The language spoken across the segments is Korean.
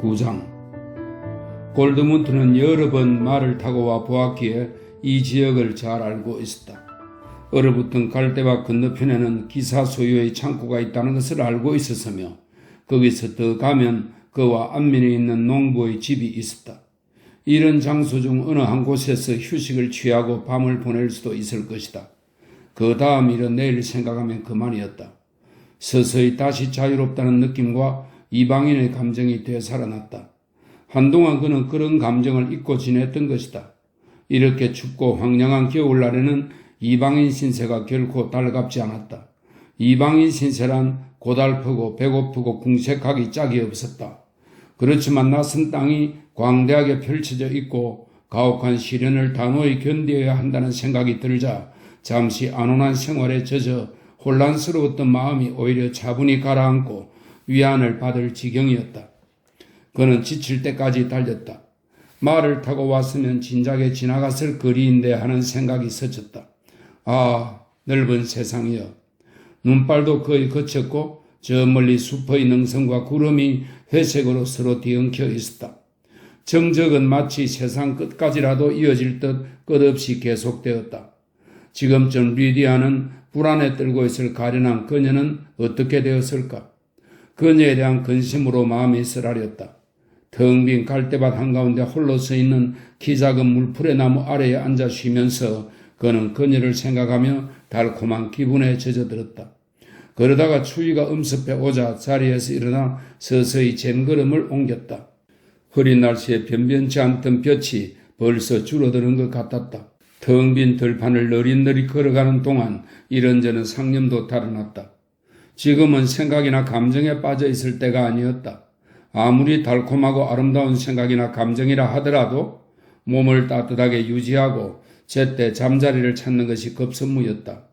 9장. 골드문트는 여러 번 말을 타고 와 보았기에 이 지역을 잘 알고 있었다. 얼어붙은 갈대밭 건너편에는 기사 소유의 창고가 있다는 것을 알고 있었으며 거기서 더 가면 그와 안면에 있는 농부의 집이 있었다. 이런 장소 중 어느 한 곳에서 휴식을 취하고 밤을 보낼 수도 있을 것이다. 그 다음 일은 내일 생각하면 그만이었다. 서서히 다시 자유롭다는 느낌과 이방인의 감정이 되살아났다. 한동안 그는 그런 감정을 잊고 지냈던 것이다. 이렇게 춥고 황량한 겨울날에는 이방인 신세가 결코 달갑지 않았다. 이방인 신세란 고달프고 배고프고 궁색하기 짝이 없었다. 그렇지만 낯선 땅이 광대하게 펼쳐져 있고 가혹한 시련을 단호히 견뎌야 한다는 생각이 들자 잠시 안온한 생활에 젖어 혼란스러웠던 마음이 오히려 차분히 가라앉고 위안을 받을 지경이었다. 그는 지칠 때까지 달렸다. 말을 타고 왔으면 진작에 지나갔을 거리인데 하는 생각이 스쳤다. 아, 넓은 세상이여. 눈발도 거의 그쳤고 저 멀리 숲의 능선과 구름이 회색으로 서로 뒤엉켜 있었다. 정적은 마치 세상 끝까지라도 이어질 듯 끝없이 계속되었다. 지금쯤 리디아는 불안에 떨고 있을 가련한 그녀는 어떻게 되었을까? 그녀에 대한 근심으로 마음이 쓰라렸다. 텅 빈 갈대밭 한가운데 홀로 서 있는 키 작은 물풀의 나무 아래에 앉아 쉬면서 그는 그녀를 생각하며 달콤한 기분에 젖어들었다. 그러다가 추위가 엄습해 오자 자리에서 일어나 서서히 젠걸음을 옮겼다. 흐린 날씨에 변변치 않던 볕이 벌써 줄어드는 것 같았다. 텅 빈 들판을 느릿느릿 걸어가는 동안 이런저런 상념도 달아났다. 지금은 생각이나 감정에 빠져 있을 때가 아니었다. 아무리 달콤하고 아름다운 생각이나 감정이라 하더라도 몸을 따뜻하게 유지하고 제때 잠자리를 찾는 것이 급선무였다.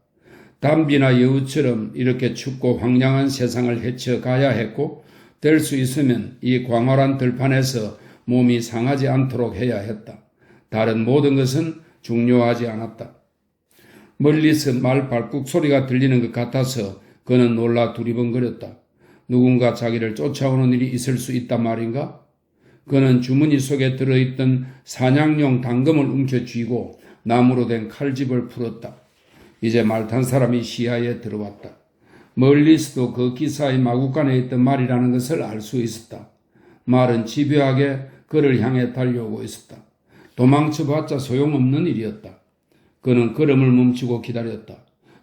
담비나 여우처럼 이렇게 춥고 황량한 세상을 헤쳐가야 했고 될 수 있으면 이 광활한 들판에서 몸이 상하지 않도록 해야 했다. 다른 모든 것은 중요하지 않았다. 멀리서 말 발꾹 소리가 들리는 것 같아서 그는 놀라 두리번거렸다. 누군가 자기를 쫓아오는 일이 있을 수 있단 말인가? 그는 주머니 속에 들어있던 사냥용 당금을 움켜쥐고 나무로 된 칼집을 풀었다. 이제 말 탄 사람이 시야에 들어왔다. 멀리서도 그 기사의 마구간에 있던 말이라는 것을 알 수 있었다. 말은 집요하게 그를 향해 달려오고 있었다. 도망쳐봤자 소용없는 일이었다. 그는 걸음을 멈추고 기다렸다.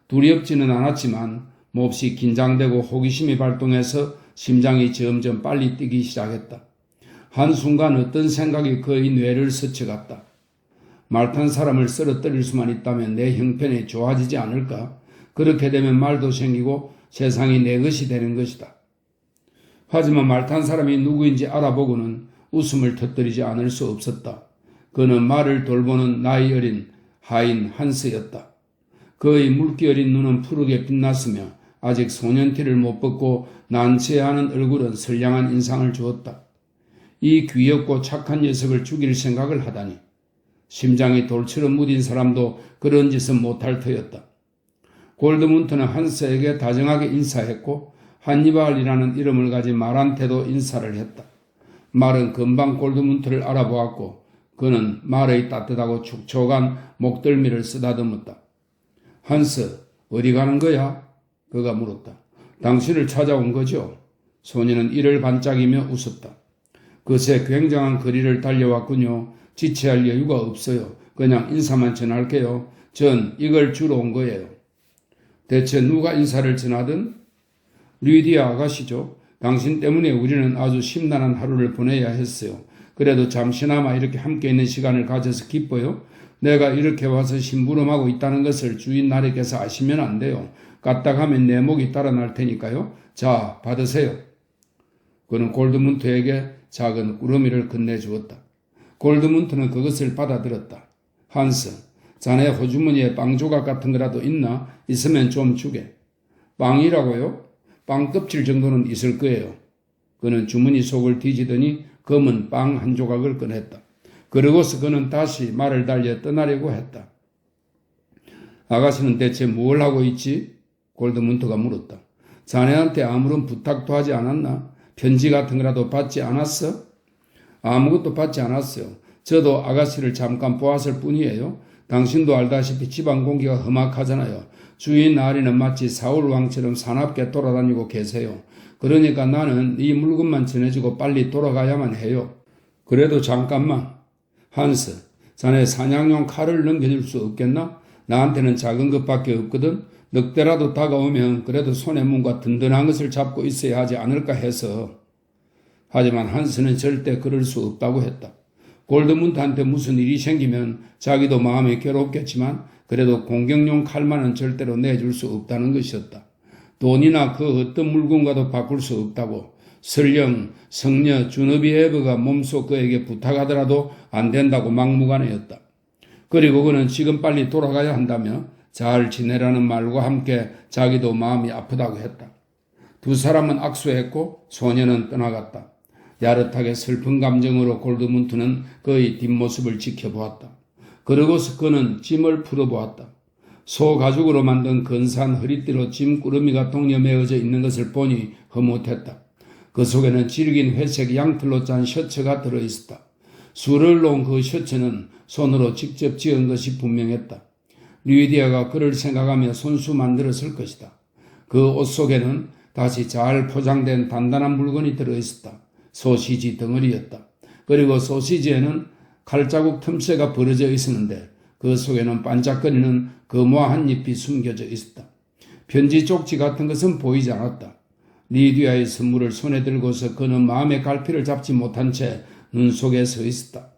두렵지는 않았지만 몹시 긴장되고 호기심이 발동해서 심장이 점점 빨리 뛰기 시작했다. 한순간 어떤 생각이 그의 뇌를 스쳐갔다. 말 탄 사람을 쓰러뜨릴 수만 있다면 내 형편이 좋아지지 않을까? 그렇게 되면 말도 생기고 세상이 내 것이 되는 것이다. 하지만 말 탄 사람이 누구인지 알아보고는 웃음을 터뜨리지 않을 수 없었다. 그는 말을 돌보는 나이 어린 하인 한스였다. 그의 물기 어린 눈은 푸르게 빛났으며 아직 소년티를 못 벗고 난처해하는 얼굴은 선량한 인상을 주었다. 이 귀엽고 착한 녀석을 죽일 생각을 하다니. 심장이 돌처럼 무딘 사람도 그런 짓은 못할 터였다. 골드문트는 한스에게 다정하게 인사했고 한니발이라는 이름을 가진 말한테도 인사를 했다. 말은 금방 골드문트를 알아보았고 그는 말의 따뜻하고 축촉한 목덜미를 쓰다듬었다. 한스, 어디 가는 거야? 그가 물었다. 당신을 찾아온 거죠? 소년은 이를 반짝이며 웃었다. 그새 굉장한 거리를 달려왔군요. 지체할 여유가 없어요. 그냥 인사만 전할게요. 전 이걸 주러 온 거예요. 대체 누가 인사를 전하든? 리디아 아가씨죠. 당신 때문에 우리는 아주 심란한 하루를 보내야 했어요. 그래도 잠시나마 이렇게 함께 있는 시간을 가져서 기뻐요. 내가 이렇게 와서 심부름하고 있다는 것을 주인 나리께서 아시면 안 돼요. 까딱하면 내 목이 따라날 테니까요. 자, 받으세요. 그는 골드문트에게 작은 꾸러미를 건네주었다. 골드문트는 그것을 받아들었다. 한스, 자네 호주머니에 빵 조각 같은 거라도 있나? 있으면 좀 주게. 빵이라고요? 빵 껍질 정도는 있을 거예요. 그는 주머니 속을 뒤지더니 검은 빵 한 조각을 꺼냈다. 그러고서 그는 다시 말을 달려 떠나려고 했다. 아가씨는 대체 뭘 하고 있지? 골드문트가 물었다. 자네한테 아무런 부탁도 하지 않았나? 편지 같은 거라도 받지 않았어? 아무것도 받지 않았어요. 저도 아가씨를 잠깐 보았을 뿐이에요. 당신도 알다시피 집안 공기가 험악하잖아요. 주인 나으리는 마치 사울 왕처럼 사납게 돌아다니고 계세요. 그러니까 나는 이 물건만 전해주고 빨리 돌아가야만 해요. 그래도 잠깐만. 한스, 자네 사냥용 칼을 넘겨줄 수 없겠나? 나한테는 작은 것밖에 없거든. 늑대라도 다가오면 그래도 손에 뭔가 든든한 것을 잡고 있어야 하지 않을까 해서. 하지만 한스는 절대 그럴 수 없다고 했다. 골드문트한테 무슨 일이 생기면 자기도 마음이 괴롭겠지만 그래도 공격용 칼만은 절대로 내줄 수 없다는 것이었다. 돈이나 그 어떤 물건과도 바꿀 수 없다고. 설령 성녀 주너비에브가 몸소 그에게 부탁하더라도 안 된다고 막무가내였다. 그리고 그는 지금 빨리 돌아가야 한다며 잘 지내라는 말과 함께 자기도 마음이 아프다고 했다. 두 사람은 악수했고 소녀는 떠나갔다. 야릇하게 슬픈 감정으로 골드문트는 그의 뒷모습을 지켜보았다. 그러고서 그는 짐을 풀어보았다. 소 가죽으로 만든 근사한 허리띠로 짐꾸러미가 동여매어져 있는 것을 보니 흐뭇했다. 그 속에는 질긴 회색 양털로 짠 셔츠가 들어있었다. 수를 놓은 그 셔츠는 손으로 직접 지은 것이 분명했다. 리디아가 그를 생각하며 손수 만들었을 것이다. 그 옷 속에는 다시 잘 포장된 단단한 물건이 들어있었다. 소시지 덩어리였다. 그리고 소시지에는 칼자국 틈새가 벌어져 있었는데 그 속에는 반짝거리는 금화 한 잎이 숨겨져 있었다. 편지 쪽지 같은 것은 보이지 않았다. 리디아의 선물을 손에 들고서 그는 마음의 갈피를 잡지 못한 채 눈 속에 서 있었다.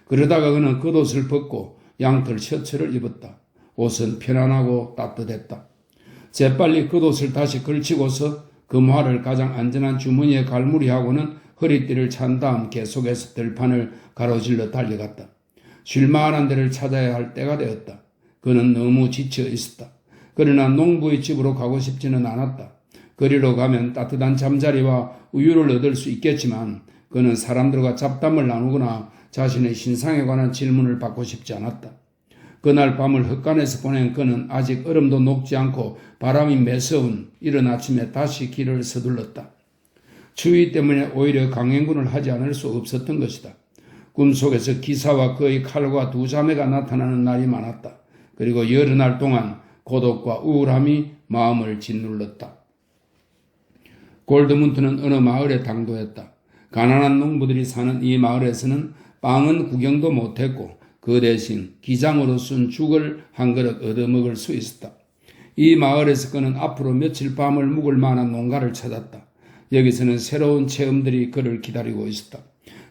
그러다가 그는 겉옷을 벗고 양털 셔츠를 입었다. 옷은 편안하고 따뜻했다. 재빨리 겉옷을 다시 걸치고서 금화를 가장 안전한 주머니에 갈무리하고는 허리띠를 찬 다음 계속해서 들판을 가로질러 달려갔다. 쉴만한 데를 찾아야 할 때가 되었다. 그는 너무 지쳐 있었다. 그러나 농부의 집으로 가고 싶지는 않았다. 거리로 가면 따뜻한 잠자리와 우유를 얻을 수 있겠지만 그는 사람들과 잡담을 나누거나 자신의 신상에 관한 질문을 받고 싶지 않았다. 그날 밤을 헛간에서 보낸 그는 아직 얼음도 녹지 않고 바람이 매서운 이른 아침에 다시 길을 서둘렀다. 추위 때문에 오히려 강행군을 하지 않을 수 없었던 것이다. 꿈속에서 기사와 그의 칼과 두 자매가 나타나는 날이 많았다. 그리고 여러 날 동안 고독과 우울함이 마음을 짓눌렀다. 골드문트는 어느 마을에 당도했다. 가난한 농부들이 사는 이 마을에서는 빵은 구경도 못했고 그 대신 기장으로 쓴 죽을 한 그릇 얻어먹을 수 있었다. 이 마을에서 그는 앞으로 며칠 밤을 묵을 만한 농가를 찾았다. 여기서는 새로운 체험들이 그를 기다리고 있었다.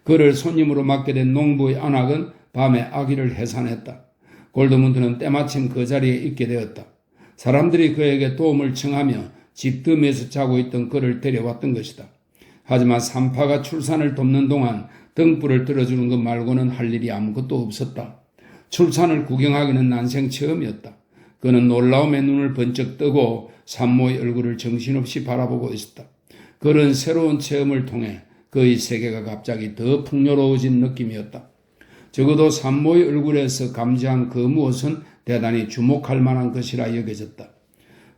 그를 손님으로 맡게 된 농부의 안악은 밤에 아기를 해산했다. 골드문트는 때마침 그 자리에 있게 되었다. 사람들이 그에게 도움을 청하며 집뜸에서 자고 있던 그를 데려왔던 것이다. 하지만 산파가 출산을 돕는 동안 등불을 들어주는 것 말고는 할 일이 아무것도 없었다. 출산을 구경하기는 난생 처음이었다. 그는 놀라움에 눈을 번쩍 뜨고 산모의 얼굴을 정신없이 바라보고 있었다. 그런 새로운 체험을 통해 그의 세계가 갑자기 더 풍요로워진 느낌이었다. 적어도 산모의 얼굴에서 감지한 그 무엇은 대단히 주목할 만한 것이라 여겨졌다.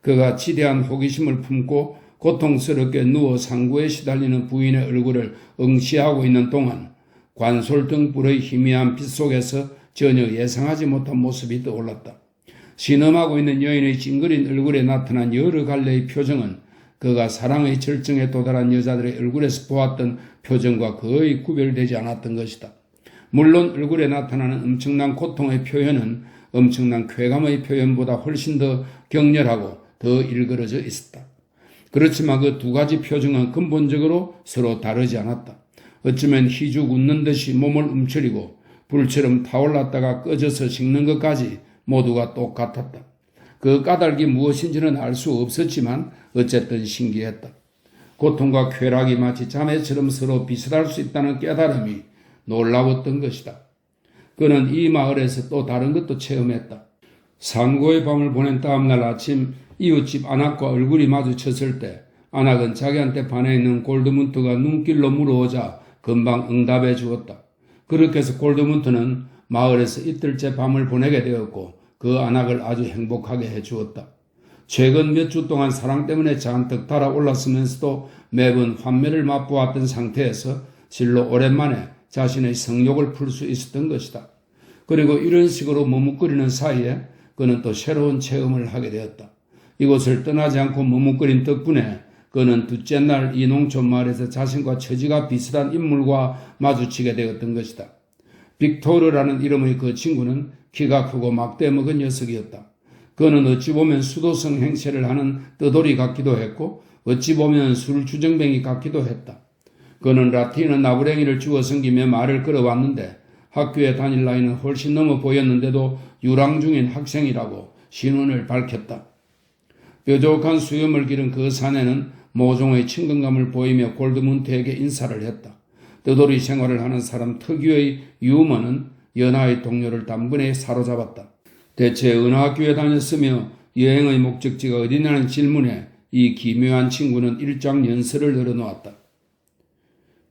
그가 지대한 호기심을 품고 고통스럽게 누워 상구에 시달리는 부인의 얼굴을 응시하고 있는 동안 관솔등불의 희미한 빛 속에서 전혀 예상하지 못한 모습이 떠올랐다. 신음하고 있는 여인의 찡그린 얼굴에 나타난 여러 갈래의 표정은 그가 사랑의 절정에 도달한 여자들의 얼굴에서 보았던 표정과 거의 구별되지 않았던 것이다. 물론 얼굴에 나타나는 엄청난 고통의 표현은 엄청난 쾌감의 표현보다 훨씬 더 격렬하고 더 일그러져 있었다. 그렇지만 그 두 가지 표정은 근본적으로 서로 다르지 않았다. 어쩌면 희죽 웃는 듯이 몸을 움츠리고 불처럼 타올랐다가 꺼져서 식는 것까지 모두가 똑같았다. 그 까닭이 무엇인지는 알 수 없었지만 어쨌든 신기했다. 고통과 쾌락이 마치 자매처럼 서로 비슷할 수 있다는 깨달음이 놀라웠던 것이다. 그는 이 마을에서 또 다른 것도 체험했다. 산고의 밤을 보낸 다음날 아침 이웃집 안악과 얼굴이 마주쳤을 때 안악은 자기한테 반해 있는 골드문트가 눈길로 물어오자 금방 응답해 주었다. 그렇게 해서 골드문트는 마을에서 이틀째 밤을 보내게 되었고 그 안악을 아주 행복하게 해주었다. 최근 몇 주 동안 사랑 때문에 잔뜩 달아올랐으면서도 매번 환멸을 맛보았던 상태에서 실로 오랜만에 자신의 성욕을 풀 수 있었던 것이다. 그리고 이런 식으로 머뭇거리는 사이에 그는 또 새로운 체험을 하게 되었다. 이곳을 떠나지 않고 머뭇거린 덕분에 그는 둘째 날 이 농촌 마을에서 자신과 처지가 비슷한 인물과 마주치게 되었던 것이다. 빅토르라는 이름의 그 친구는 키가 크고 막대 먹은 녀석이었다. 그는 어찌 보면 수도성 행세를 하는 떠돌이 같기도 했고 어찌 보면 술주정뱅이 같기도 했다. 그는 라틴어 나부랭이를 주워 섬기며 말을 걸어왔는데 학교에 다닐 나이는 훨씬 넘어 보였는데도 유랑 중인 학생이라고 신원을 밝혔다. 뾰족한 수염을 기른 그 사내는 모종의 친근감을 보이며 골드문트에게 인사를 했다. 떠돌이 생활을 하는 사람 특유의 유머는 연하의 동료를 단번에 사로잡았다. 대체 어느 학교에 다녔으며 여행의 목적지가 어디냐는 질문에 이 기묘한 친구는 일장연설을 늘어놓았다.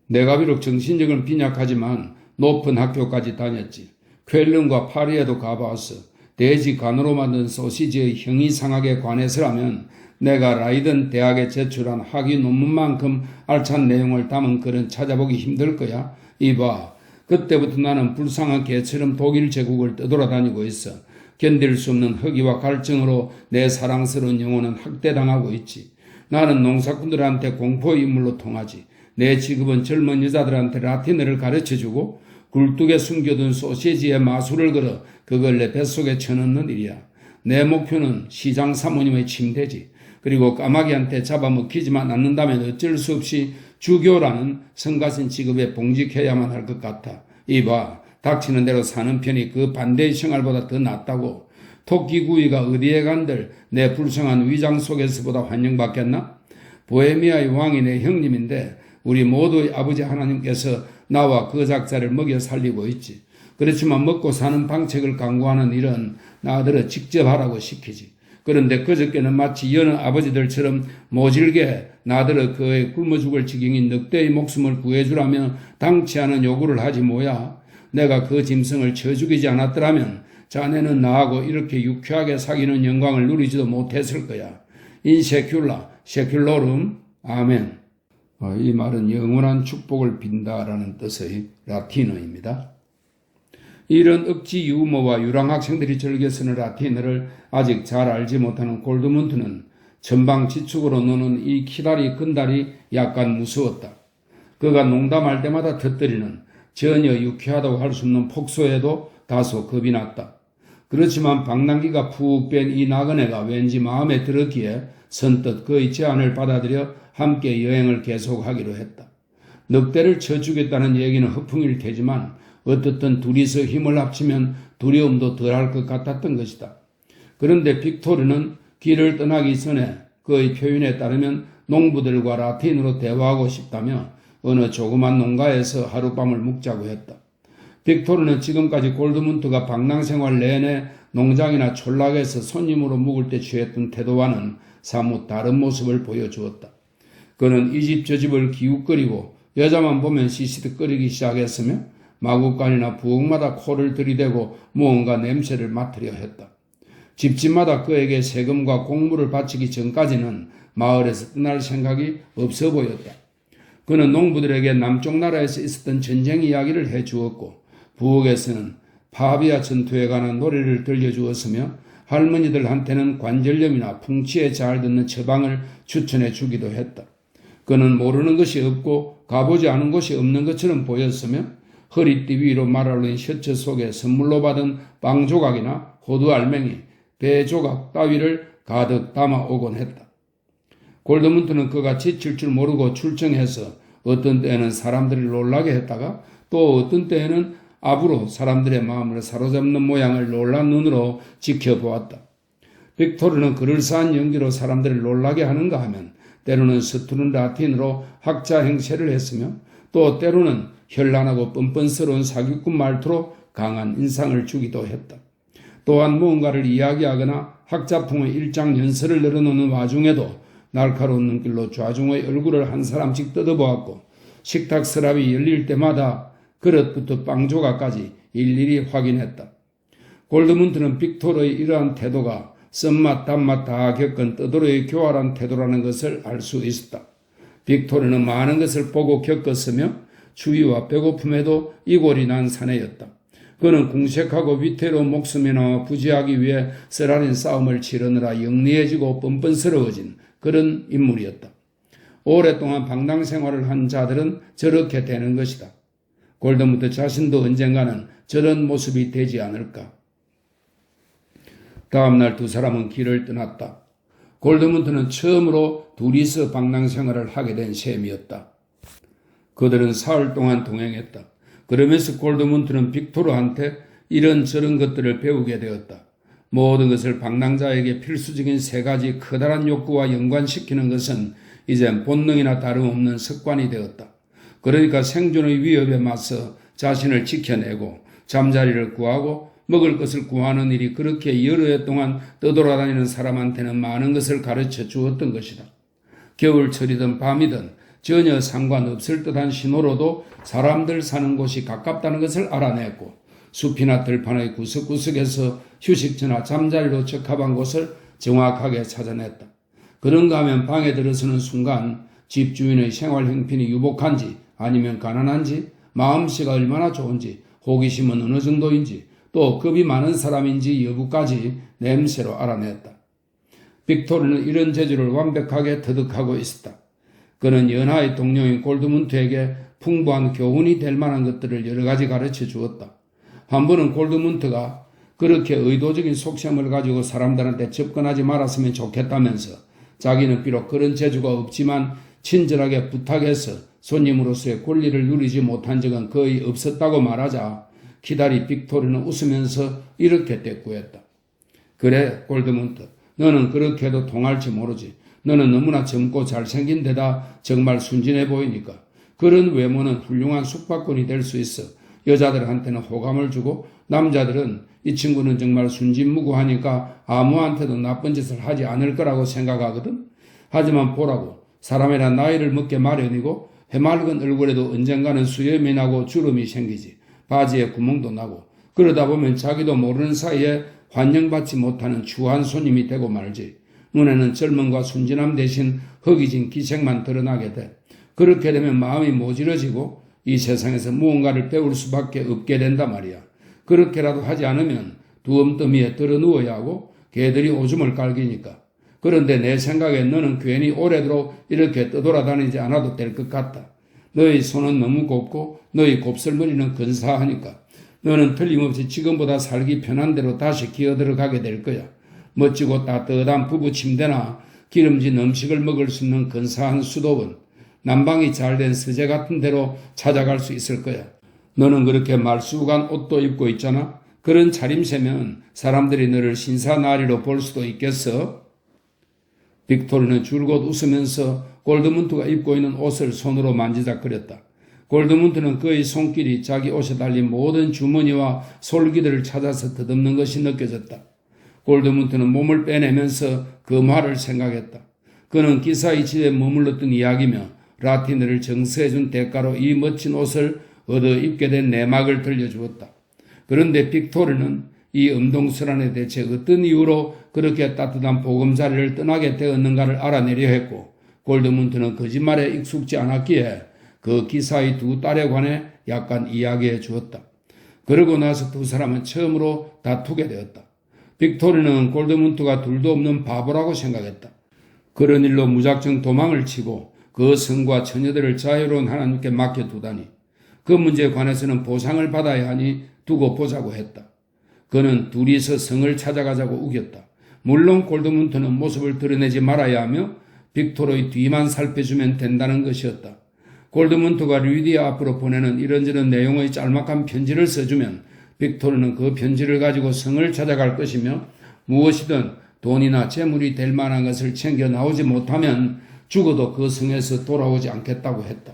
내가 비록 정신력은 빈약하지만 높은 학교까지 다녔지. 쾰른과 파리에도 가봤어. 돼지 간으로 만든 소시지의 형이상학에 관해서라면 내가 라이든 대학에 제출한 학위 논문만큼 알찬 내용을 담은 글은 찾아보기 힘들 거야. 이봐, 그때부터 나는 불쌍한 개처럼 독일 제국을 떠돌아다니고 있어. 견딜 수 없는 허기와 갈증으로 내 사랑스러운 영혼은 학대당하고 있지. 나는 농사꾼들한테 공포의 인물로 통하지. 내 직업은 젊은 여자들한테 라틴어를 가르쳐주고 굴뚝에 숨겨둔 소시지에 마술을 걸어 그걸 내 뱃속에 쳐넣는 일이야. 내 목표는 시장 사모님의 침대지. 그리고 까마귀한테 잡아먹히지만 않는다면 어쩔 수 없이 주교라는 성가신 직업에 봉직해야만 할 것 같아. 이봐, 닥치는 대로 사는 편이 그 반대의 생활보다 더 낫다고. 토끼구이가 어디에 간들 내 불쌍한 위장 속에서보다 환영받겠나? 보헤미아의 왕이 내 형님인데 우리 모두의 아버지 하나님께서 나와 그 작자를 먹여 살리고 있지. 그렇지만 먹고 사는 방책을 강구하는 일은 나들을 직접 하라고 시키지. 그런데 그저께는 마치 여느 아버지들처럼 모질게 나들을 그의 굶어 죽을 지경인 늑대의 목숨을 구해주라며 당치 않은 요구를 하지 뭐야. 내가 그 짐승을 쳐 죽이지 않았더라면 자네는 나하고 이렇게 유쾌하게 사귀는 영광을 누리지도 못했을 거야. 인세큘라, 세큘로름, 아멘. 이 말은 영원한 축복을 빈다라는 뜻의 라틴어입니다. 이런 억지 유머와 유랑 학생들이 즐겨 쓰는 라틴어를 아직 잘 알지 못하는 골드문트는 전방지축으로 노는 이 키다리 근달이 약간 무서웠다. 그가 농담할 때마다 터뜨리는 전혀 유쾌하다고 할 수 없는 폭소에도 다소 겁이 났다. 그렇지만 방랑기가 푹 뺀 이 나그네가 왠지 마음에 들었기에 선뜻 그의 제안을 받아들여 함께 여행을 계속하기로 했다. 늑대를 쳐주겠다는 얘기는 허풍일 테지만 어떻든 둘이서 힘을 합치면 두려움도 덜할 것 같았던 것이다. 그런데 빅토르는 길을 떠나기 전에 그의 표현에 따르면 농부들과 라틴으로 대화하고 싶다며 어느 조그만 농가에서 하룻밤을 묵자고 했다. 빅토르는 지금까지 골드문트가 방랑생활 내내 농장이나 촌락에서 손님으로 묵을 때 취했던 태도와는 사뭇 다른 모습을 보여주었다. 그는 이 집 저 집을 기웃거리고 여자만 보면 시시득거리기 시작했으며 마구간이나 부엌마다 코를 들이대고 무언가 냄새를 맡으려 했다. 집집마다 그에게 세금과 공물을 바치기 전까지는 마을에서 떠날 생각이 없어 보였다. 그는 농부들에게 남쪽 나라에서 있었던 전쟁 이야기를 해주었고 부엌에서는 파비아 전투에 관한 노래를 들려주었으며 할머니들한테는 관절염이나 풍치에 잘 듣는 처방을 추천해 주기도 했다. 그는 모르는 것이 없고 가보지 않은 곳이 없는 것처럼 보였으며 허리띠 위로 말아올린 셔츠 속에 선물로 받은 빵 조각이나 호두 알맹이, 배 조각 따위를 가득 담아오곤 했다. 골드문트는 그가 지칠 줄 모르고 출정해서 어떤 때에는 사람들을 놀라게 했다가 또 어떤 때에는 압으로 사람들의 마음을 사로잡는 모양을 놀란 눈으로 지켜보았다. 빅토르는 그럴싸한 연기로 사람들을 놀라게 하는가 하면 때로는 서투른 라틴으로 학자 행세를 했으며 또 때로는 현란하고 뻔뻔스러운 사기꾼 말투로 강한 인상을 주기도 했다. 또한 무언가를 이야기하거나 학자풍의 일장연설을 늘어놓는 와중에도 날카로운 눈길로 좌중의 얼굴을 한 사람씩 뜯어보았고 식탁 서랍이 열릴 때마다 그릇부터 빵 조각까지 일일이 확인했다. 골드문트는 빅토르의 이러한 태도가 쓴맛 단맛 다 겪은 떠돌이의 교활한 태도라는 것을 알 수 있었다. 빅토르는 많은 것을 보고 겪었으며 추위와 배고픔에도 이골이 난 사내였다. 그는 궁색하고 위태로운 목숨에 나와 부지하기 위해 쓰라린 싸움을 치르느라 영리해지고 뻔뻔스러워진 그런 인물이었다. 오랫동안 방랑 생활을 한 자들은 저렇게 되는 것이다. 골드문트 자신도 언젠가는 저런 모습이 되지 않을까. 다음날 두 사람은 길을 떠났다. 골드문트는 처음으로 둘이서 방랑 생활을 하게 된 셈이었다. 그들은 사흘 동안 동행했다. 그러면서 골드문트는 빅토르한테 이런저런 것들을 배우게 되었다. 모든 것을 방랑자에게 필수적인 세 가지 커다란 욕구와 연관시키는 것은 이젠 본능이나 다름없는 습관이 되었다. 그러니까 생존의 위협에 맞서 자신을 지켜내고 잠자리를 구하고 먹을 것을 구하는 일이 그렇게 여러 해 동안 떠돌아다니는 사람한테는 많은 것을 가르쳐 주었던 것이다. 겨울철이든 밤이든 전혀 상관없을 듯한 신호로도 사람들 사는 곳이 가깝다는 것을 알아냈고 숲이나 들판의 구석구석에서 휴식처나 잠자리로 적합한 곳을 정확하게 찾아냈다. 그런가 하면 방에 들어서는 순간 집주인의 생활 형편이 유복한지 아니면 가난한지 마음씨가 얼마나 좋은지 호기심은 어느 정도인지 또 겁이 많은 사람인지 여부까지 냄새로 알아냈다. 빅토르는 이런 재주를 완벽하게 터득하고 있었다. 그는 연하의 동료인 골드문트에게 풍부한 교훈이 될 만한 것들을 여러 가지 가르쳐 주었다. 한 번은 골드문트가 그렇게 의도적인 속셈을 가지고 사람들한테 접근하지 말았으면 좋겠다면서 자기는 비록 그런 재주가 없지만 친절하게 부탁해서 손님으로서의 권리를 누리지 못한 적은 거의 없었다고 말하자 기다리 빅토르는 웃으면서 이렇게 대꾸했다. 그래 골드문트, 너는 그렇게 해도 통할지 모르지. 너는 너무나 젊고 잘생긴 데다 정말 순진해 보이니까 그런 외모는 훌륭한 숙박꾼이 될 수 있어. 여자들한테는 호감을 주고 남자들은 이 친구는 정말 순진무구하니까 아무한테도 나쁜 짓을 하지 않을 거라고 생각하거든. 하지만 보라고 사람이란 나이를 먹게 마련이고 해맑은 얼굴에도 언젠가는 수염이 나고 주름이 생기지. 바지에 구멍도 나고 그러다 보면 자기도 모르는 사이에 환영받지 못하는 추한 손님이 되고 말지. 눈에는 젊음과 순진함 대신 허기진 기색만 드러나게 돼. 그렇게 되면 마음이 모질어지고 이 세상에서 무언가를 배울 수밖에 없게 된단 말이야. 그렇게라도 하지 않으면 두엄더미에 들어 누워야 하고 개들이 오줌을 깔기니까. 그런데 내 생각에 너는 괜히 오래도록 이렇게 떠돌아다니지 않아도 될 것 같다. 너의 손은 너무 곱고 너의 곱슬머리는 근사하니까 너는 틀림없이 지금보다 살기 편한 대로 다시 기어들어가게 될 거야. 멋지고 따뜻한 부부 침대나 기름진 음식을 먹을 수 있는 근사한 수도원, 난방이 잘된 서재 같은 데로 찾아갈 수 있을 거야. 너는 그렇게 말쑥한 옷도 입고 있잖아. 그런 차림새면 사람들이 너를 신사나리로 볼 수도 있겠어? 빅토르는 줄곧 웃으면서 골드문트가 입고 있는 옷을 손으로 만지작거렸다. 골드문트는 그의 손길이 자기 옷에 달린 모든 주머니와 솔기들을 찾아서 더듬는 것이 느껴졌다. 골드문트는 몸을 빼내면서 그 말을 생각했다. 그는 기사의 집에 머물렀던 이야기며 라틴어를 정서해준 대가로 이 멋진 옷을 얻어 입게 된 내막을 들려주었다. 그런데 빅토르는 이 음동설안에 대체 어떤 이유로 그렇게 따뜻한 보금자리를 떠나게 되었는가를 알아내려 했고 골드문트는 거짓말에 익숙지 않았기에 그 기사의 두 딸에 관해 약간 이야기해 주었다. 그러고 나서 두 사람은 처음으로 다투게 되었다. 빅토르는 골드문트가 둘도 없는 바보라고 생각했다. 그런 일로 무작정 도망을 치고 그 성과 처녀들을 자유로운 하나님께 맡겨두다니 그 문제에 관해서는 보상을 받아야 하니 두고 보자고 했다. 그는 둘이서 성을 찾아가자고 우겼다. 물론 골드문트는 모습을 드러내지 말아야 하며 빅토르의 뒤만 살펴주면 된다는 것이었다. 골드문트가 리디아 앞으로 보내는 이런저런 내용의 짤막한 편지를 써주면 빅토르는 그 편지를 가지고 성을 찾아갈 것이며 무엇이든 돈이나 재물이 될 만한 것을 챙겨 나오지 못하면 죽어도 그 성에서 돌아오지 않겠다고 했다.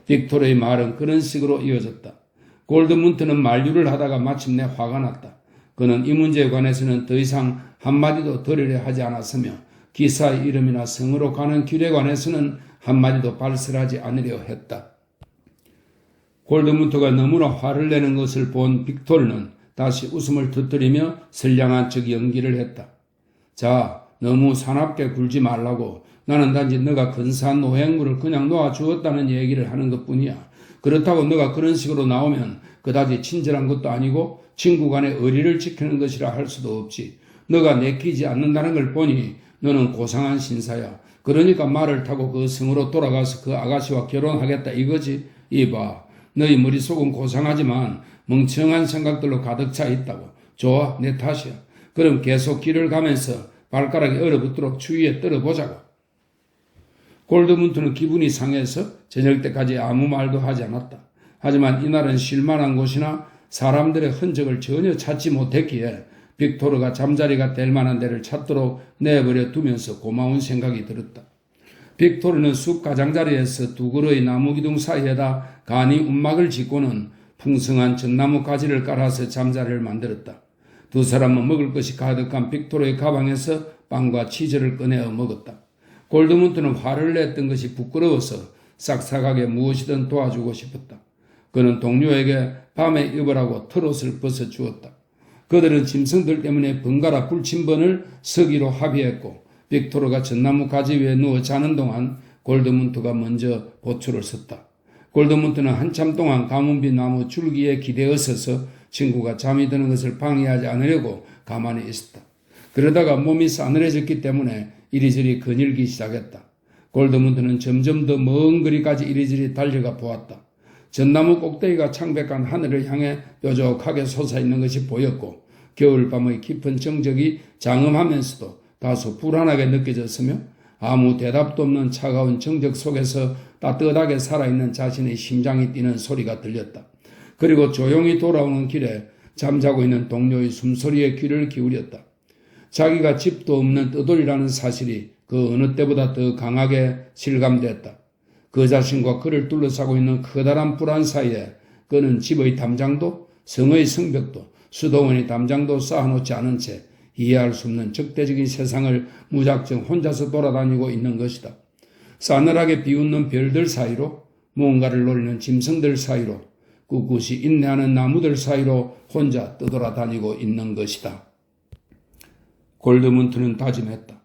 빅토르의 말은 그런 식으로 이어졌다. 골드문트는 만류를 하다가 마침내 화가 났다. 그는 이 문제에 관해서는 더 이상 한마디도 들으려 하지 않았으며 기사의 이름이나 성으로 가는 길에 관해서는 한마디도 발설하지 않으려 했다. 골드문트가 너무나 화를 내는 것을 본 빅토르는 다시 웃음을 터뜨리며 선량한 척 연기를 했다. 자, 너무 사납게 굴지 말라고. 나는 단지 너가 근사한 노획물을 그냥 놓아주었다는 얘기를 하는 것뿐이야. 그렇다고 너가 그런 식으로 나오면 그다지 친절한 것도 아니고 친구 간의 의리를 지키는 것이라 할 수도 없지. 너가 내키지 않는다는 걸 보니 너는 고상한 신사야. 그러니까 말을 타고 그 성으로 돌아가서 그 아가씨와 결혼하겠다 이거지. 이봐, 너희 머릿속은 고상하지만 멍청한 생각들로 가득 차 있다고. 좋아, 내 탓이야. 그럼 계속 길을 가면서 발가락이 얼어붙도록 추위에 떨어보자고. 골드문트는 기분이 상해서 저녁 때까지 아무 말도 하지 않았다. 하지만 이날은 쉴만한 곳이나 사람들의 흔적을 전혀 찾지 못했기에 빅토르가 잠자리가 될 만한 데를 찾도록 내버려 두면서 고마운 생각이 들었다. 빅토르는 숲 가장자리에서 두 그루의 나무기둥 사이에다 간이 움막을 짓고는 풍성한 전나무 가지를 깔아서 잠자리를 만들었다. 두 사람은 먹을 것이 가득한 빅토르의 가방에서 빵과 치즈를 꺼내어 먹었다. 골드문트는 화를 냈던 것이 부끄러워서 싹싹하게 무엇이든 도와주고 싶었다. 그는 동료에게 밤에 입으라고 털옷을 벗어주었다. 그들은 짐승들 때문에 번갈아 불침번을 서기로 합의했고 빅토르가 전나무 가지 위에 누워 자는 동안 골드문트가 먼저 보초를 섰다. 골드문트는 한참 동안 가문비 나무 줄기에 기대어 서서 친구가 잠이 드는 것을 방해하지 않으려고 가만히 있었다. 그러다가 몸이 싸늘해졌기 때문에 이리저리 거닐기 시작했다. 골드문트는 점점 더 먼 거리까지 이리저리 달려가 보았다. 전나무 꼭대기가 창백한 하늘을 향해 뾰족하게 솟아있는 것이 보였고 겨울밤의 깊은 정적이 장엄하면서도 다소 불안하게 느껴졌으며 아무 대답도 없는 차가운 정적 속에서 따뜻하게 살아있는 자신의 심장이 뛰는 소리가 들렸다. 그리고 조용히 돌아오는 길에 잠자고 있는 동료의 숨소리에 귀를 기울였다. 자기가 집도 없는 떠돌이라는 사실이 그 어느 때보다 더 강하게 실감됐다. 그 자신과 그를 둘러싸고 있는 커다란 불안 사이에 그는 집의 담장도 성의 성벽도 수도원의 담장도 쌓아놓지 않은 채 이해할 수 없는 적대적인 세상을 무작정 혼자서 돌아다니고 있는 것이다. 싸늘하게 비웃는 별들 사이로 무언가를 노리는 짐승들 사이로 꿋꿋이 인내하는 나무들 사이로 혼자 떠돌아다니고 있는 것이다. 골드문트는 다짐했다.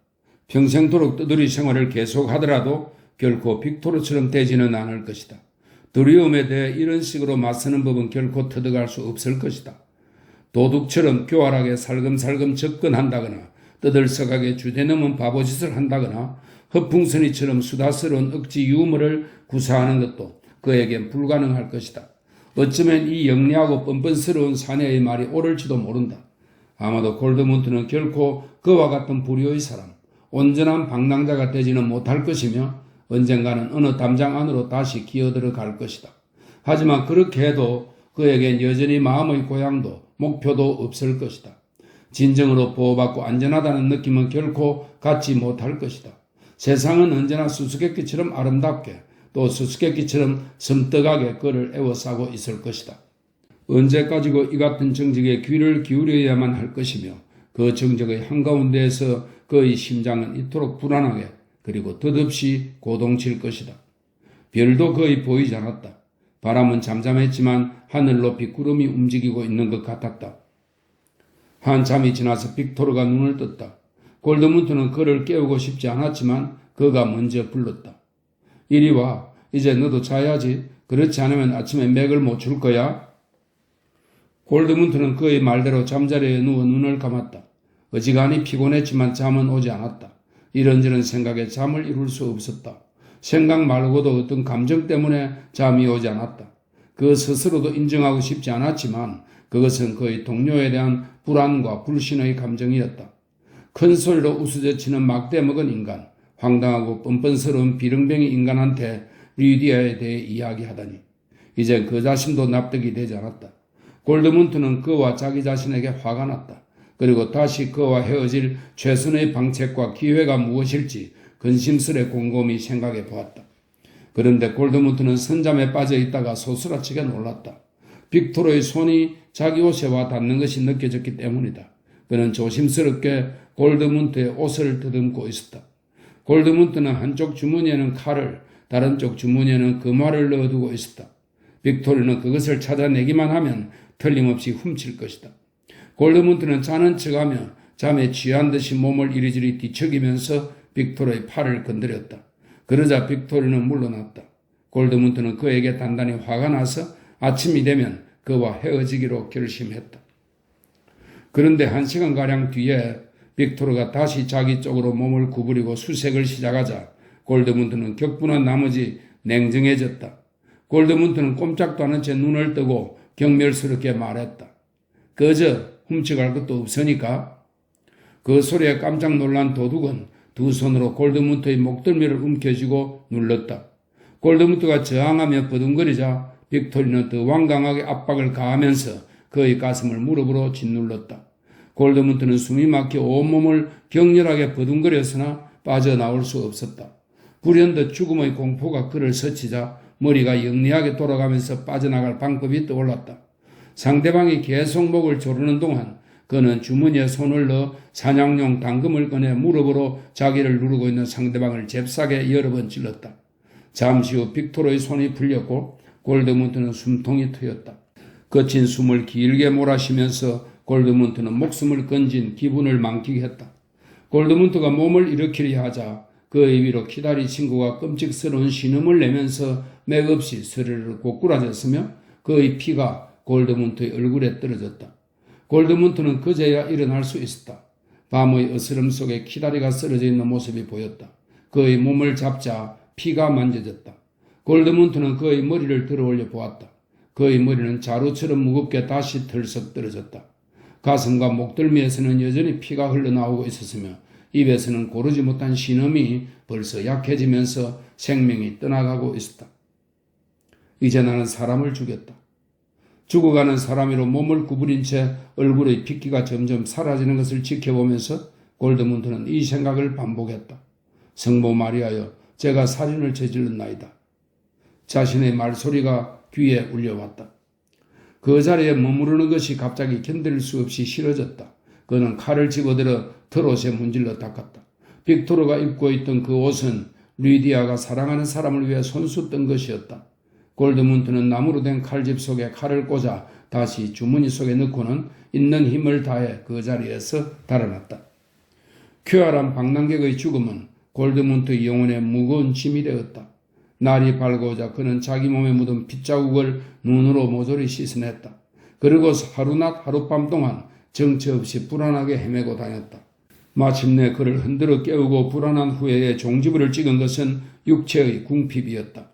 평생도록 떠돌이 생활을 계속하더라도 결코 빅토르처럼 되지는 않을 것이다. 두려움에 대해 이런 식으로 맞서는 법은 결코 터득할 수 없을 것이다. 도둑처럼 교활하게 살금살금 접근한다거나 떠들썩하게 주대넘은 바보짓을 한다거나 허풍선이처럼 수다스러운 억지 유머를 구사하는 것도 그에겐 불가능할 것이다. 어쩌면 이 영리하고 뻔뻔스러운 사내의 말이 옳을지도 모른다. 아마도 골드문트는 결코 그와 같은 부류의 사람, 온전한 방랑자가 되지는 못할 것이며 언젠가는 어느 담장 안으로 다시 기어들어 갈 것이다. 하지만 그렇게 해도 그에겐 여전히 마음의 고향도 목표도 없을 것이다. 진정으로 보호받고 안전하다는 느낌은 결코 갖지 못할 것이다. 세상은 언제나 수수께끼처럼 아름답게 또 수수께끼처럼 섬뜩하게 그를 애워싸고 있을 것이다. 언제까지고 이 같은 정적에 귀를 기울여야만 할 것이며 그 정적의 한가운데에서 그의 심장은 이토록 불안하게 그리고 덧없이 고동칠 것이다. 별도 거의 보이지 않았다. 바람은 잠잠했지만 하늘 높이 구름이 움직이고 있는 것 같았다. 한참이 지나서 빅토르가 눈을 떴다. 골드문트는 그를 깨우고 싶지 않았지만 그가 먼저 불렀다. 이리 와. 이제 너도 자야지. 그렇지 않으면 아침에 맥을 못 줄 거야. 골드문트는 그의 말대로 잠자리에 누워 눈을 감았다. 어지간히 피곤했지만 잠은 오지 않았다. 이런저런 생각에 잠을 이룰 수 없었다. 생각 말고도 어떤 감정 때문에 잠이 오지 않았다. 그 스스로도 인정하고 싶지 않았지만 그것은 그의 동료에 대한 불안과 불신의 감정이었다. 큰 소리로 우스저치는 막대 먹은 인간, 황당하고 뻔뻔스러운 비릉뱅이 인간한테 리디아에 대해 이야기하다니. 이젠 그 자신도 납득이 되지 않았다. 골드문트는 그와 자기 자신에게 화가 났다. 그리고 다시 그와 헤어질 최선의 방책과 기회가 무엇일지 근심스레 곰곰이 생각해 보았다. 그런데 골드문트는 선잠에 빠져 있다가 소스라치게 놀랐다. 빅토르의 손이 자기 옷에 와 닿는 것이 느껴졌기 때문이다. 그는 조심스럽게 골드문트의 옷을 더듬고 있었다. 골드문트는 한쪽 주머니에는 칼을, 다른 쪽 주머니에는 금화를 넣어두고 있었다. 빅토르는 그것을 찾아내기만 하면 틀림없이 훔칠 것이다. 골드문트는 자는 척하며 잠에 취한 듯이 몸을 이리저리 뒤척이면서 빅토르의 팔을 건드렸다. 그러자 빅토르는 물러났다. 골드문트는 그에게 단단히 화가 나서 아침이 되면 그와 헤어지기로 결심했다. 그런데 1시간가량 뒤에 빅토르가 다시 자기 쪽으로 몸을 구부리고 수색을 시작하자 골드문트는 격분한 나머지 냉정해졌다. 골드문트는 꼼짝도 않은 채 눈을 뜨고 경멸스럽게 말했다. 그저 훔쳐갈 것도 없으니까. 그 소리에 깜짝 놀란 도둑은 두 손으로 골드문트의 목덜미를 움켜쥐고 눌렀다. 골드문트가 저항하며 버둥거리자 빅토리는 더 완강하게 압박을 가하면서 그의 가슴을 무릎으로 짓눌렀다. 골드문트는 숨이 막혀 온몸을 격렬하게 버둥거렸으나 빠져나올 수 없었다. 불현듯 죽음의 공포가 그를 스치자 머리가 영리하게 돌아가면서 빠져나갈 방법이 떠올랐다. 상대방이 계속 목을 조르는 동안 그는 주머니에 손을 넣어 사냥용 당금을 꺼내 무릎으로 자기를 누르고 있는 상대방을 잽싸게 여러 번 찔렀다. 잠시 후 빅토르의 손이 풀렸고 골드문트는 숨통이 트였다. 거친 숨을 길게 몰아쉬면서 골드문트는 목숨을 건진 기분을 만끽 했다. 골드문트가 몸을 일으키려 하자 그의 위로 키다리 친구가 끔찍스러운 신음을 내면서 맥없이 스르르 고꾸라졌으며 그의 피가 골드문트의 얼굴에 떨어졌다. 골드문트는 그제야 일어날 수 있었다. 밤의 어스름 속에 키다리가 쓰러져 있는 모습이 보였다. 그의 몸을 잡자 피가 만져졌다. 골드문트는 그의 머리를 들어올려 보았다. 그의 머리는 자루처럼 무겁게 다시 털썩 떨어졌다. 가슴과 목덜미에서는 여전히 피가 흘러나오고 있었으며 입에서는 고르지 못한 신음이 벌써 약해지면서 생명이 떠나가고 있었다. 이제 나는 사람을 죽였다. 죽어가는 사람으로 몸을 구부린 채 얼굴의 핏기가 점점 사라지는 것을 지켜보면서 골드문트는 이 생각을 반복했다. 성모 마리아여, 제가 살인을 저질렀나이다. 자신의 말소리가 귀에 울려왔다. 그 자리에 머무르는 것이 갑자기 견딜 수 없이 싫어졌다. 그는 칼을 집어들어 털옷에 문질러 닦았다. 빅토르가 입고 있던 그 옷은 리디아가 사랑하는 사람을 위해 손수 뜬 것이었다. 골드문트는 나무로 된 칼집 속에 칼을 꽂아 다시 주머니 속에 넣고는 있는 힘을 다해 그 자리에서 달아났다. 쾌활한 방랑객의 죽음은 골드문트의 영혼에 무거운 짐이 되었다. 날이 밝아오자 그는 자기 몸에 묻은 핏자국을 눈으로 모조리 씻어냈다. 그리고 하루낮 하룻밤 동안 정처 없이 불안하게 헤매고 다녔다. 마침내 그를 흔들어 깨우고 불안한 후에 종지부를 찍은 것은 육체의 궁핍이었다.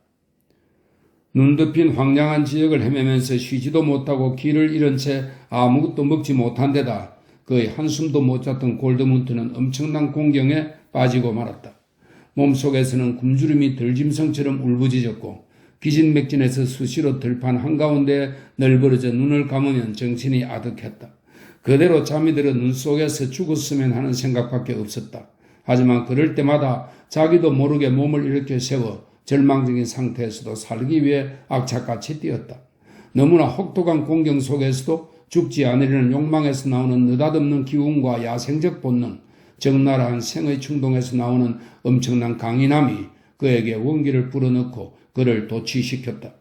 눈 덮인 황량한 지역을 헤매면서 쉬지도 못하고 길을 잃은 채 아무것도 먹지 못한 데다 그의 한숨도 못 잤던 골드문트는 엄청난 공경에 빠지고 말았다. 몸속에서는 굶주림이 들짐승처럼 울부짖었고 기진맥진해서 수시로 들판 한가운데에 널브러져 눈을 감으면 정신이 아득했다. 그대로 잠이 들어 눈 속에서 죽었으면 하는 생각밖에 없었다. 하지만 그럴 때마다 자기도 모르게 몸을 일으켜 세워 절망적인 상태에서도 살기 위해 악착같이 뛰었다. 너무나 혹독한 공경 속에서도 죽지 않으려는 욕망에서 나오는 느닷없는 기운과 야생적 본능, 적나라한 생의 충동에서 나오는 엄청난 강인함이 그에게 원기를 불어넣고 그를 도취시켰다.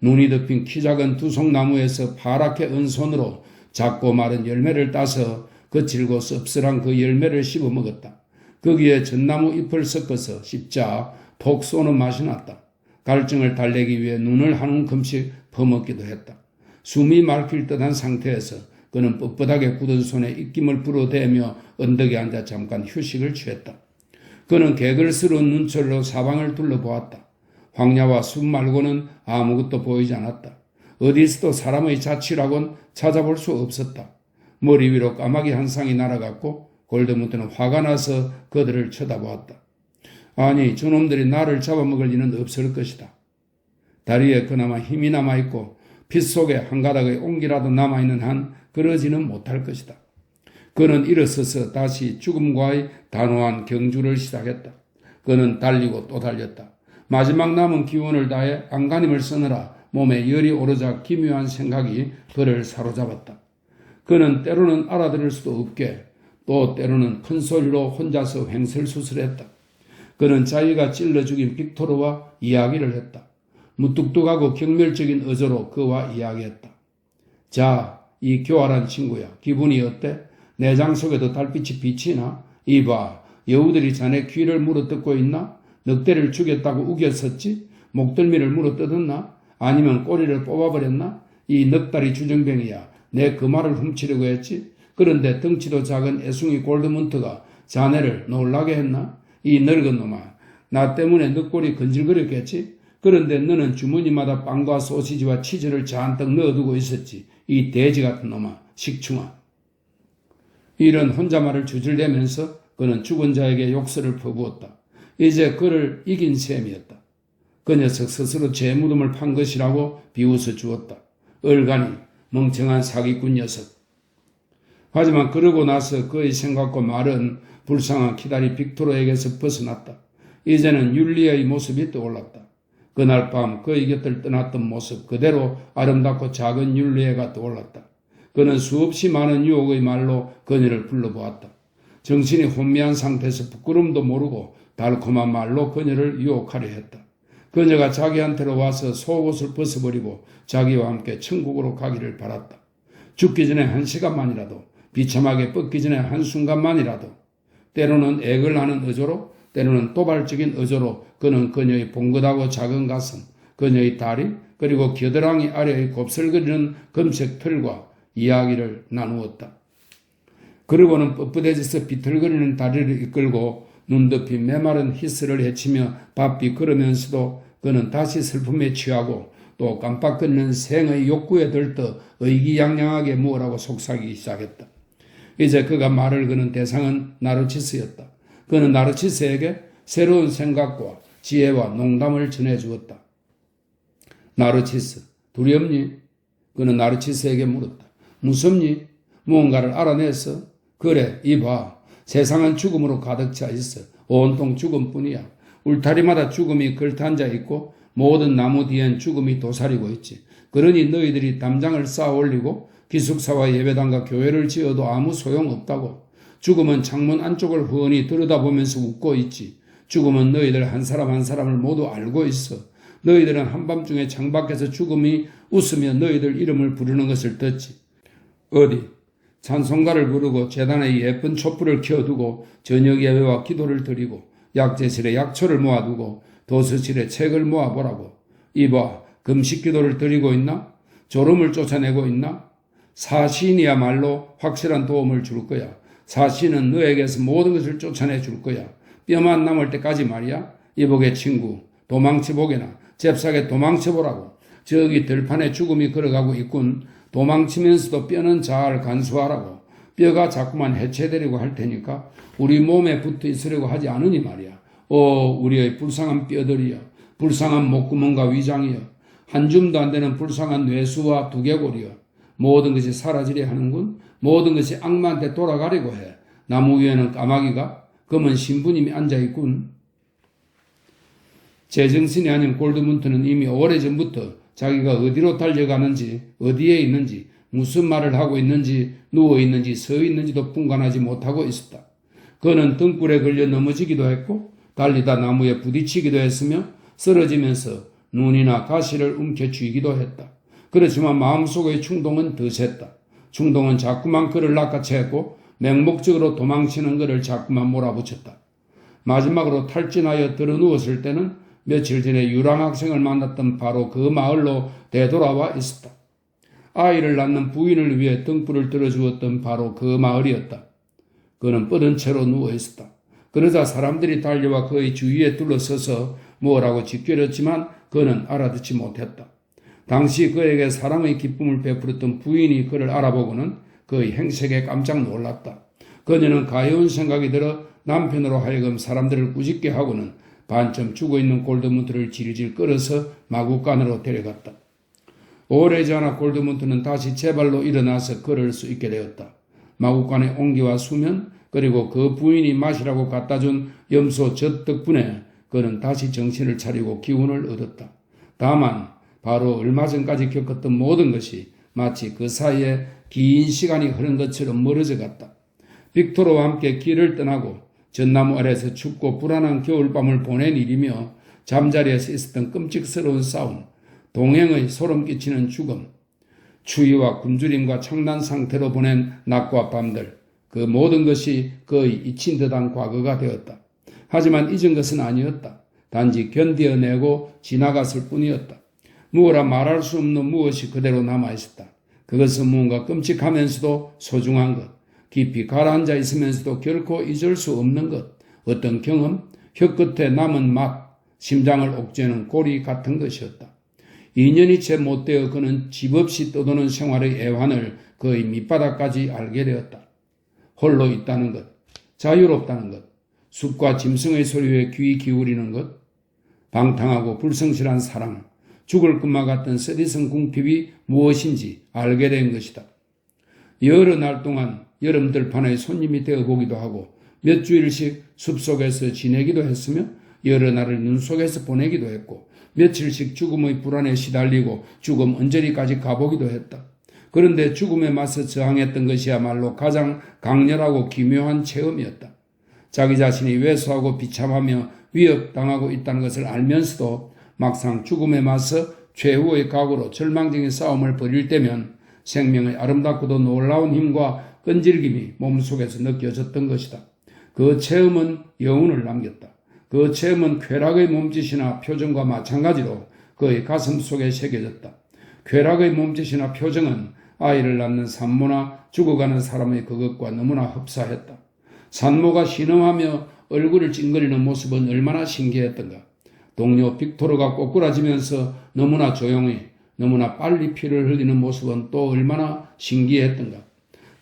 눈이 덮인 키 작은 두송나무에서 파랗게 은 손으로 작고 마른 열매를 따서 거칠고 씁쓸한 그 열매를 씹어 먹었다. 거기에 전나무 잎을 섞어서 씹자 톡 쏘는 맛이 났다. 갈증을 달래기 위해 눈을 한 움큼씩 퍼먹기도 했다. 숨이 막힐 듯한 상태에서 그는 뻣뻣하게 굳은 손에 입김을 불어대며 언덕에 앉아 잠깐 휴식을 취했다. 그는 개걸스러운 눈초리로 사방을 둘러보았다. 황야와 숲 말고는 아무것도 보이지 않았다. 어디서도 사람의 자취라곤 찾아볼 수 없었다. 머리 위로 까마귀 한 쌍이 날아갔고 골드문트는 화가 나서 그들을 쳐다보았다. 아니, 저놈들이 나를 잡아먹을 리는 없을 것이다. 다리에 그나마 힘이 남아있고 핏 속에 한 가닥의 온기라도 남아있는 한 그러지는 못할 것이다. 그는 일어서서 다시 죽음과의 단호한 경주를 시작했다. 그는 달리고 또 달렸다. 마지막 남은 기운을 다해 안간힘을 쓰느라 몸에 열이 오르자 기묘한 생각이 그를 사로잡았다. 그는 때로는 알아들을 수도 없게 또 때로는 큰 소리로 혼자서 횡설수설했다. 그는 자기가 찔러 죽인 빅토르와 이야기를 했다. 무뚝뚝하고 경멸적인 어조로 그와 이야기했다. 자, 이 교활한 친구야, 기분이 어때? 내장 속에도 달빛이 비치나? 이봐, 여우들이 자네 귀를 물어뜯고 있나? 늑대를 죽였다고 우겼었지? 목덜미를 물어뜯었나? 아니면 꼬리를 뽑아버렸나? 이 넉다리 주정뱅이야. 내 그 말을 훔치려고 했지? 그런데 덩치도 작은 애숭이 골드문트가 자네를 놀라게 했나? 이 늙은 놈아. 나 때문에 너 꼴이 건질거렸겠지? 그런데 너는 주머니마다 빵과 소시지와 치즈를 잔뜩 넣어두고 있었지. 이 돼지 같은 놈아. 식충아. 이런 혼잣말을 주절대면서 그는 죽은 자에게 욕설을 퍼부었다. 이제 그를 이긴 셈이었다. 그 녀석 스스로 제 무덤을 판 것이라고 비웃어 주었다. 얼간이 멍청한 사기꾼 녀석. 하지만 그러고 나서 그의 생각과 말은 불쌍한 기다리 빅토르에게서 벗어났다. 이제는 율리아의 모습이 떠올랐다. 그날 밤 그의 곁을 떠났던 모습 그대로 아름답고 작은 율리아가 떠올랐다. 그는 수없이 많은 유혹의 말로 그녀를 불러보았다. 정신이 혼미한 상태에서 부끄럼도 모르고 달콤한 말로 그녀를 유혹하려 했다. 그녀가 자기한테로 와서 속옷을 벗어버리고 자기와 함께 천국으로 가기를 바랐다. 죽기 전에 1시간만이라도, 비참하게 뻗기 전에 한순간만이라도, 때로는 액을 하는 의조로, 때로는 도발적인 의조로 그는 그녀의 봉긋하고 작은 가슴, 그녀의 다리, 그리고 겨드랑이 아래의 곱슬거리는 금색 털과 이야기를 나누었다. 그러고는 뻣뻣해져서 비틀거리는 다리를 이끌고 눈 덮인 메마른 히스를 헤치며 바삐 걸으면서도 그는 다시 슬픔에 취하고 또 깜빡거리는 생의 욕구에 들떠 의기양양하게 무엇라고 속삭이기 시작했다. 이제 그가 말을 거는 대상은 나르치스였다. 그는 나르치스에게 새로운 생각과 지혜와 농담을 전해주었다. 나르치스, 두렵니? 그는 나르치스에게 물었다. 무섭니? 무언가를 알아냈어? 그래, 이봐. 세상은 죽음으로 가득 차 있어. 온통 죽음뿐이야. 울타리마다 죽음이 걸터앉아 있고 모든 나무 뒤엔 죽음이 도사리고 있지. 그러니 너희들이 담장을 쌓아 올리고 기숙사와 예배당과 교회를 지어도 아무 소용없다고. 죽음은 창문 안쪽을 훤히 들여다보면서 웃고 있지. 죽음은 너희들 한 사람 한 사람을 모두 알고 있어. 너희들은 한밤중에 창밖에서 죽음이 웃으며 너희들 이름을 부르는 것을 듣지. 어디? 찬송가를 부르고 제단에 예쁜 촛불을 켜두고 저녁 예배와 기도를 드리고 약재실에 약초를 모아두고 도서실에 책을 모아보라고. 이봐, 금식 기도를 드리고 있나? 졸음을 쫓아내고 있나? 사신이야말로 확실한 도움을 줄 거야. 사신은 너에게서 모든 것을 쫓아내 줄 거야. 뼈만 남을 때까지 말이야. 이보게 친구, 도망쳐보게나. 잽싸게 도망쳐보라고. 저기 들판에 죽음이 걸어가고 있군. 도망치면서도 뼈는 잘 간수하라고. 뼈가 자꾸만 해체되려고 할 테니까 우리 몸에 붙어 있으려고 하지 않으니 말이야. 우리의 불쌍한 뼈들이여. 불쌍한 목구멍과 위장이여. 한 줌도 안 되는 불쌍한 뇌수와 두개골이여. 모든 것이 사라지려 하는군. 모든 것이 악마한테 돌아가려고 해. 나무 위에는 까마귀가 검은 신부님이 앉아있군. 제정신이 아닌 골드문트는 이미 오래전부터 자기가 어디로 달려가는지, 어디에 있는지, 무슨 말을 하고 있는지, 누워있는지, 서있는지도 분간하지 못하고 있었다. 그는 등불에 걸려 넘어지기도 했고 달리다 나무에 부딪히기도 했으며 쓰러지면서 눈이나 가시를 움켜쥐기도 했다. 그렇지만 마음속의 충동은 더 셌다. 충동은 자꾸만 그를 낚아챘고 맹목적으로 도망치는 그를 자꾸만 몰아붙였다. 마지막으로 탈진하여 들어누웠을 때는 며칠 전에 유랑학생을 만났던 바로 그 마을로 되돌아와 있었다. 아이를 낳는 부인을 위해 등불을 들어주었던 바로 그 마을이었다. 그는 뻗은 채로 누워 있었다. 그러자 사람들이 달려와 그의 주위에 둘러서서 뭐라고 짓거렸지만 그는 알아듣지 못했다. 당시 그에게 사랑의 기쁨을 베풀었던 부인이 그를 알아보고는 그의 행색에 깜짝 놀랐다. 그녀는 가여운 생각이 들어 남편으로 하여금 사람들을 꾸짖게 하고는 반쯤 죽어있는 골드문트를 질질 끌어서 마구간으로 데려갔다. 오래지 않아 골드문트는 다시 제발로 일어나서 걸을 수 있게 되었다. 마구간의 온기와 수면 그리고 그 부인이 마시라고 갖다준 염소 젖 덕분에 그는 다시 정신을 차리고 기운을 얻었다. 다만 바로 얼마 전까지 겪었던 모든 것이 마치 그 사이에 긴 시간이 흐른 것처럼 멀어져 갔다. 빅토르와 함께 길을 떠나고 전나무 아래에서 춥고 불안한 겨울밤을 보낸 일이며 잠자리에서 있었던 끔찍스러운 싸움, 동행의 소름 끼치는 죽음, 추위와 굶주림과 창난 상태로 보낸 낮과 밤들, 그 모든 것이 거의 잊힌 듯한 과거가 되었다. 하지만 잊은 것은 아니었다. 단지 견뎌내고 지나갔을 뿐이었다. 무어라 말할 수 없는 무엇이 그대로 남아있었다. 그것은 무언가 끔찍하면서도 소중한 것, 깊이 가라앉아 있으면서도 결코 잊을 수 없는 것, 어떤 경험, 혀끝에 남은 맛, 심장을 옥죄는 고리 같은 것이었다. 2년이 채 못되어 그는 집 없이 떠도는 생활의 애환을 거의 밑바닥까지 알게 되었다. 홀로 있다는 것, 자유롭다는 것, 숲과 짐승의 소리에 귀 기울이는 것, 방탕하고 불성실한 사랑, 죽을 것만 같던 쓰디쓴 궁핍이 무엇인지 알게 된 것이다. 여러 날 동안 여름 들판의 손님이 되어보기도 하고 몇 주일씩 숲속에서 지내기도 했으며 여러 날을 눈 속에서 보내기도 했고 며칠씩 죽음의 불안에 시달리고 죽음 언저리까지 가보기도 했다. 그런데 죽음에 맞서 저항했던 것이야말로 가장 강렬하고 기묘한 체험이었다. 자기 자신이 왜소하고 비참하며 위협당하고 있다는 것을 알면서도 막상 죽음에 맞서 최후의 각오로 절망적인 싸움을 벌일 때면 생명의 아름답고도 놀라운 힘과 끈질김이 몸속에서 느껴졌던 것이다. 그 체험은 여운을 남겼다. 그 체험은 쾌락의 몸짓이나 표정과 마찬가지로 그의 가슴 속에 새겨졌다. 쾌락의 몸짓이나 표정은 아이를 낳는 산모나 죽어가는 사람의 그것과 너무나 흡사했다. 산모가 신음하며 얼굴을 찡그리는 모습은 얼마나 신기했던가. 동료 빅토르가 꼬꾸라지면서 너무나 조용히 너무나 빨리 피를 흘리는 모습은 또 얼마나 신기했던가.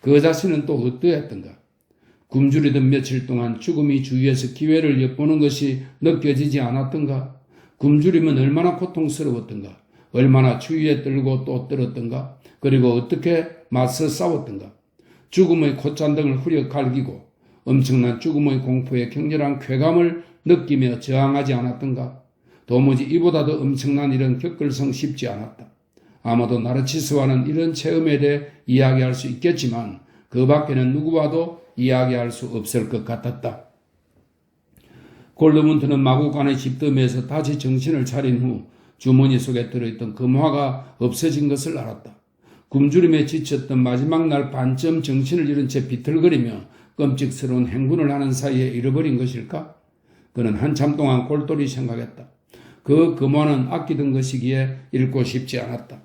그 자신은 또 어떠했던가. 굶주리던 며칠 동안 죽음이 주위에서 기회를 엿보는 것이 느껴지지 않았던가. 굶주림은 얼마나 고통스러웠던가. 얼마나 추위에 떨고 또 떨었던가. 그리고 어떻게 맞서 싸웠던가. 죽음의 콧잔등을 후려 갈기고 엄청난 죽음의 공포에 격렬한 쾌감을 느끼며 저항하지 않았던가. 도무지 이보다도 엄청난 일은 겪을성 쉽지 않았다. 아마도 나르치스와는 이런 체험에 대해 이야기할 수 있겠지만 그 밖에는 누구와도 이야기할 수 없을 것 같았다. 골드문트는 마구간의 집더미에서 다시 정신을 차린 후 주머니 속에 들어있던 금화가 없어진 것을 알았다. 굶주림에 지쳤던 마지막 날 반쯤 정신을 잃은 채 비틀거리며 끔찍스러운 행군을 하는 사이에 잃어버린 것일까? 그는 한참 동안 골똘히 생각했다. 그 금화는 아끼던 것이기에 잃고 싶지 않았다.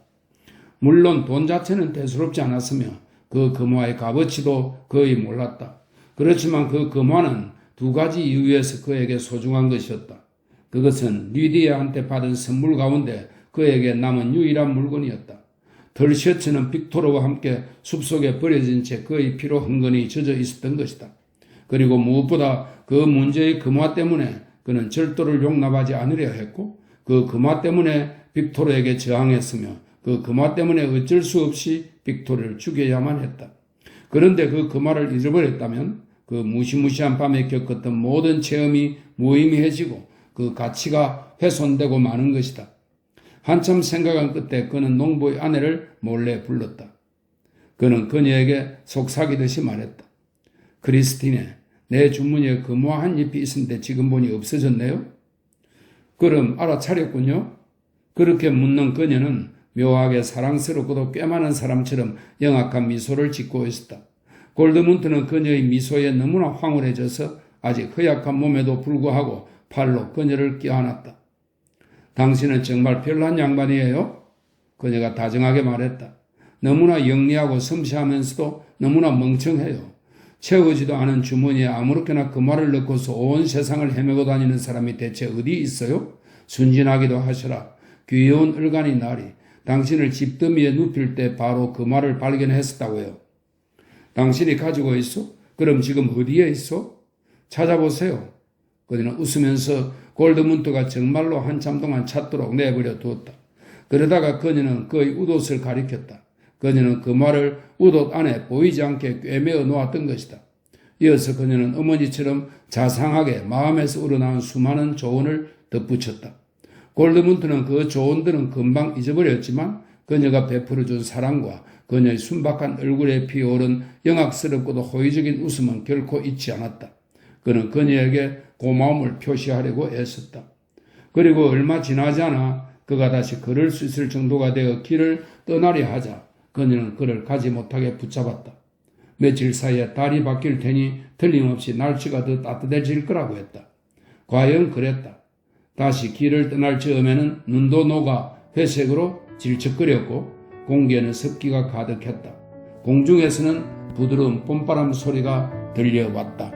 물론 돈 자체는 대수롭지 않았으며 그 금화의 값어치도 거의 몰랐다. 그렇지만 그 금화는 두 가지 이유에서 그에게 소중한 것이었다. 그것은 리디아한테 받은 선물 가운데 그에게 남은 유일한 물건이었다. 털 셔츠는 빅토르와 함께 숲속에 버려진 채 그의 피로 흥건히 젖어 있었던 것이다. 그리고 무엇보다 그 문제의 금화 때문에 그는 절도를 용납하지 않으려 했고 그 금화 때문에 빅토르에게 저항했으며 그 금화 때문에 어쩔 수 없이 빅토르를 죽여야만 했다. 그런데 그 금화를 잃어버렸다면 그 무시무시한 밤에 겪었던 모든 체험이 무의미해지고 그 가치가 훼손되고 마는 것이다. 한참 생각한 끝에 그는 농부의 아내를 몰래 불렀다. 그는 그녀에게 속삭이듯이 말했다. 크리스티네, 내 주머니에 금화 한 잎이 있었는데 지금 보니 없어졌네요? 그럼 알아차렸군요. 그렇게 묻는 그녀는 묘하게 사랑스럽고도 꽤 많은 사람처럼 영악한 미소를 짓고 있었다. 골드문트는 그녀의 미소에 너무나 황홀해져서 아직 허약한 몸에도 불구하고 팔로 그녀를 껴안았다. 당신은 정말 별난 양반이에요? 그녀가 다정하게 말했다. 너무나 영리하고 섬세하면서도 너무나 멍청해요. 채우지도 않은 주머니에 아무렇게나 금화를 넣고서 온 세상을 헤매고 다니는 사람이 대체 어디 있어요? 순진하기도 하셔라. 귀여운 얼간이 나리. 당신을 집더미에 눕힐 때 바로 금화를 발견했었다고요. 당신이 가지고 있어? 그럼 지금 어디에 있어? 찾아보세요. 그녀는 웃으면서 골드문트가 정말로 한참 동안 찾도록 내버려 두었다. 그러다가 그녀는 그의 웃옷을 가리켰다. 그녀는 금화를 웃옷 안에 보이지 않게 꿰매어 놓았던 것이다. 이어서 그녀는 어머니처럼 자상하게 마음에서 우러나온 수많은 조언을 덧붙였다. 골드문트는 그 조언들은 금방 잊어버렸지만 그녀가 베풀어준 사랑과 그녀의 순박한 얼굴에 피어오른 영악스럽고도 호의적인 웃음은 결코 잊지 않았다. 그는 그녀에게 고마움을 표시하려고 애썼다. 그리고 얼마 지나지 않아 그가 다시 걸을 수 있을 정도가 되어 길을 떠나려 하자 그녀는 그를 가지 못하게 붙잡았다. 며칠 사이에 달이 바뀔 테니 틀림없이 날씨가 더 따뜻해질 거라고 했다. 과연 그랬다. 다시 길을 떠날 즈음에는 눈도 녹아 회색으로 질척거렸고 공기에는 습기가 가득했다. 공중에서는 부드러운 봄바람 소리가 들려왔다.